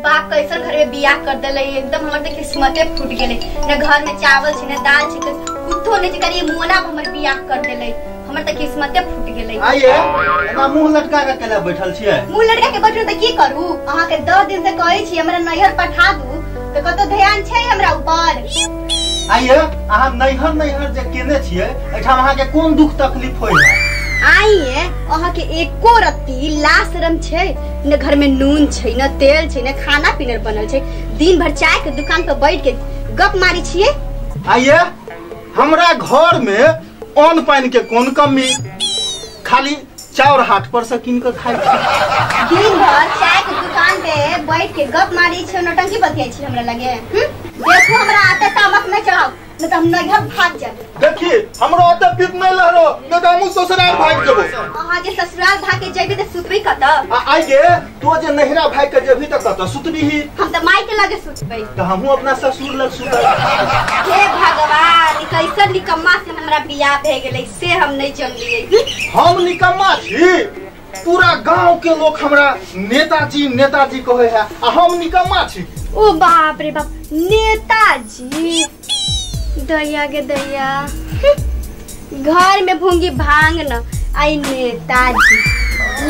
बाप कैसन घर में बियाह कर देले एकदम हमर त किस्मते फूट गेले न घर में चावल छै न दाल छै कुछो नै छै करी मोला हमर बियाह कर देले हमर त किस्मते फूट गेले। आइए एना मुंह लटका के केला बैठल छियै? मुंह लटका के बैठल त की करू अहाँ के 10 दिन से कहै छी हमरा नैहर पठा दू त कतो ध्यान छै हमरा ऊपर? आइए अहाँ नैहर जे केने छियै एठाम अहाँ के कोन दुख तकलीफ होय है? आइए अहाँ के एको रत्ती लाशरम छै न घर में नून छै न तेल छै न खाना पीना बनल छै दिन भर चाय के दुकान पर बैठ के गप मारी छिए। आइए हमरा घर में अन्न पानी के कोन कमी खाली चाउर हाट पर से किन के खाइ छी। दिन भर चाय के दुकान पे बैठ के गप मारी छै नौटंकी बतियाई छी हमरा लगे। देखो हमरा आते तामक न चढ़ाओ न त हम नैहर भाग जाब। देखी हमरो आते पित नै लहरो न त हम ससुराल भाग जेबो। अहाँ जे ससुराल भाग के जेबी त सुतबी कत? आइए तू जे नैहरा भाग के जेबी त कत सुतबी ही? हम त माई के लगे सुतबै। त हमहु अपना ससुर लग सुतब। हे भगवान कैसन निकम्मा से हमरा बियाह भ गेलै से हम नै जानलिए। हम निकम्मा छी? पूरा गांव के लोग हमरा नेताजी नेताजी कहे है आ हम निकम्मा छी? ओ बाप रे बाप नेताजी दया के दया घर में भूंगी भांग न आई नेताजी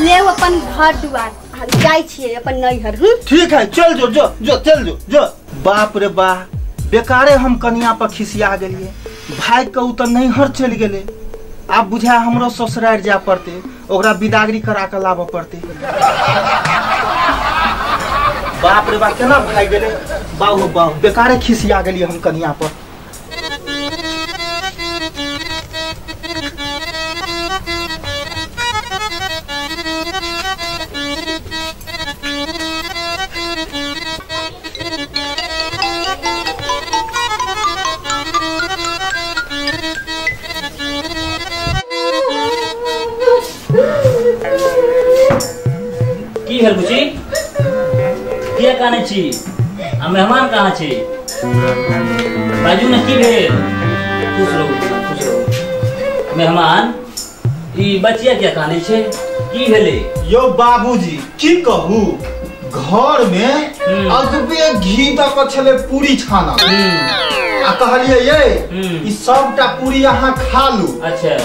ले अपन घर दुआर जाई छिए अपन नैहर। ठीक है चल जो चल जो। बाप रे बा बेकारे हम कन्या पर खिसिया गेलिए भाई के उ त नैहर चल गेले आप बुझा हमरो ससुराल जा पड़ते ओकरा विदागरी करा के लाबे पड़ते। बाप रे बा केना भाई गेले बाहु बेकारे खिसिया गेलिए हम कन्या पर। की है बुची किया काने छी आ मेहमान कहाँ छी बाजू न की भेल? खुश रहो मेहमान ई बचिया क्या काने छे की भेले? यो बाबूजी की कहू घर में अगबे घी द के छले पूरी छाना आ कहलिए ये ई सबटा पूरी अहाँ खा लू। अच्छा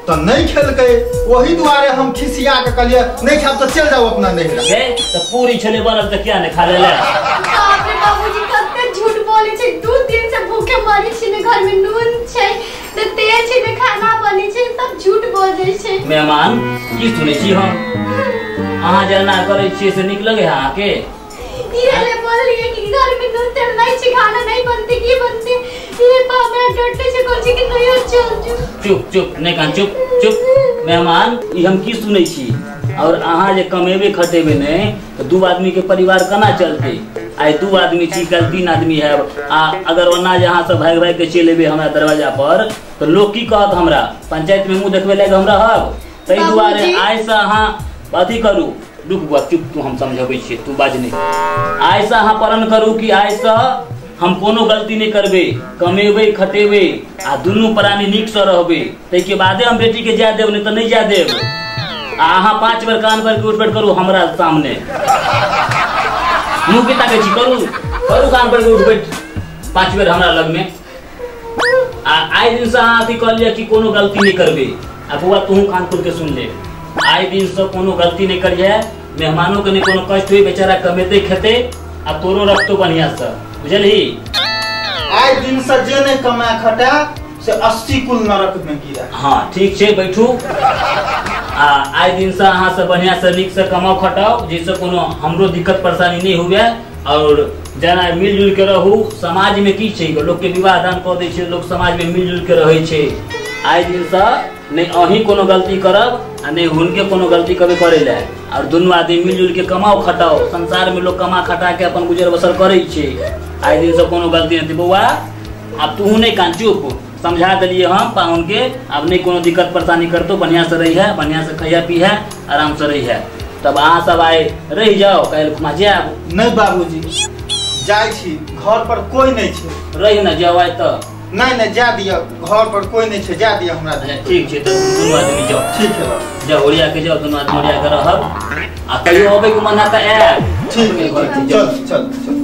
तो नहीं खेलके वही दुआरे हम खिसिया के कहलिए नहीं खाब तो चल जाओ अपना नैहर। गए तो पूरी छले बनल त क्या ने खा लेले? बाप रे बाबूजी कते झूठ बोले छै 2 दिन से भूखे मरी छी ने घर में नून छै त तेल छै ने खाना बनी छै सब झूठ बोल दे छै। मेहमान की सुनै छी हम अहाँ जना करे छी से निक लगे है आके? ये ले बोलिए कि घर में नून तेल नहीं छै खाना नहीं बनती की बनती ये बाबा डरते छै कोची कि नहीं चल चुप नहीं कान चुप मेहमान ई हम की सुनै छी और अहाँ जे कमेबे खटेबे नहीं तो 2 आदमी के परिवार केना चलते? आई 2 आदमी छी कल 3 आदमी है आ अगर ओना जे अहाँ सब भाग के चल एबे हमरा दरवाजा पर तो लोग की कहत हमरा पंचायत में मुंह देखबे लागे हमरा हब तै दुआरे आइ से अहाँ अथी करू रुक बुआ चुप तू हम समझाबै छी तू बाज नहीं आइ से अहाँ प्रण करू कि आइ से हम कोनो गलती नहीं करबे कमेबे खटेबे आ दुनू प्राणी निक से रहबे तै के बादे हम बेटी के जा देब नहीं तो नहीं जा देब। आ अहाँ 5 बार कान पर के उठ बैठ करू हमरा सामने मुंह के ताके छी करू कान पर के उठ बैठ 5 बार हमरा लग में आ आइ दिन से अहाँ अथी कर लिया कि कोनो गलती नहीं करबे। आ बुआ तू कान खोल के सुन ले आइ दिन से कोनो गलती नहीं करिए मेहमानों के नहीं कोनो कष्ट हुई बेचारा कमेते खेते आ तोरो रखतो बढ़िया से बुझलही? आइ दिन से जे नहीं कमा खटा से 80 कुल नरक में गिरा। हाँ ठीक छे बैठू आ आइ दिन से अहाँ से बढ़िया से निक से कमाओ खटाओ जिससे कोनो हमरो दिक्कत परेशानी नहीं हुए और जना मिलजुल के रहू। समाज में की छै लोग के विवाह दान क दै छै लोग समाज में मिलजुल के रहे छै। आइ दिन से नहीं अही कोनो गलती करब आ नहीं हुनके कोनो गलती कभी करे ले और दोनों आदमी मिलजुल के कमाओ खटाओ। संसार में लोग कमा खटा के अपन गुजर बसर करे छै। आइ दिन से कोनो गलती नहीं बउआ अब तू नहीं कान चुप समझा दिलिए हम पाहुन के अब नहीं कोनो दिक्कत परेशानी करतो बढ़िया से रही है बढ़िया से खैया पी है आराम से रही है तब अहाँ सब आए रह जाओ कल घुमा जाब। नहीं बाबूजी जाय छी घर पर कोई नहीं छै रही न जाओ आए तो नहीं जा दिया घर पर कोई नहीं छै जा दिया हमरा। ठीक है तो दोनों आदमी जाओ। ठीक है जाओ ओरिया के जाओ दोनों आदमी ओरिया के रहब आ कहियो अबे के मन आता है ठीक है चल चल चल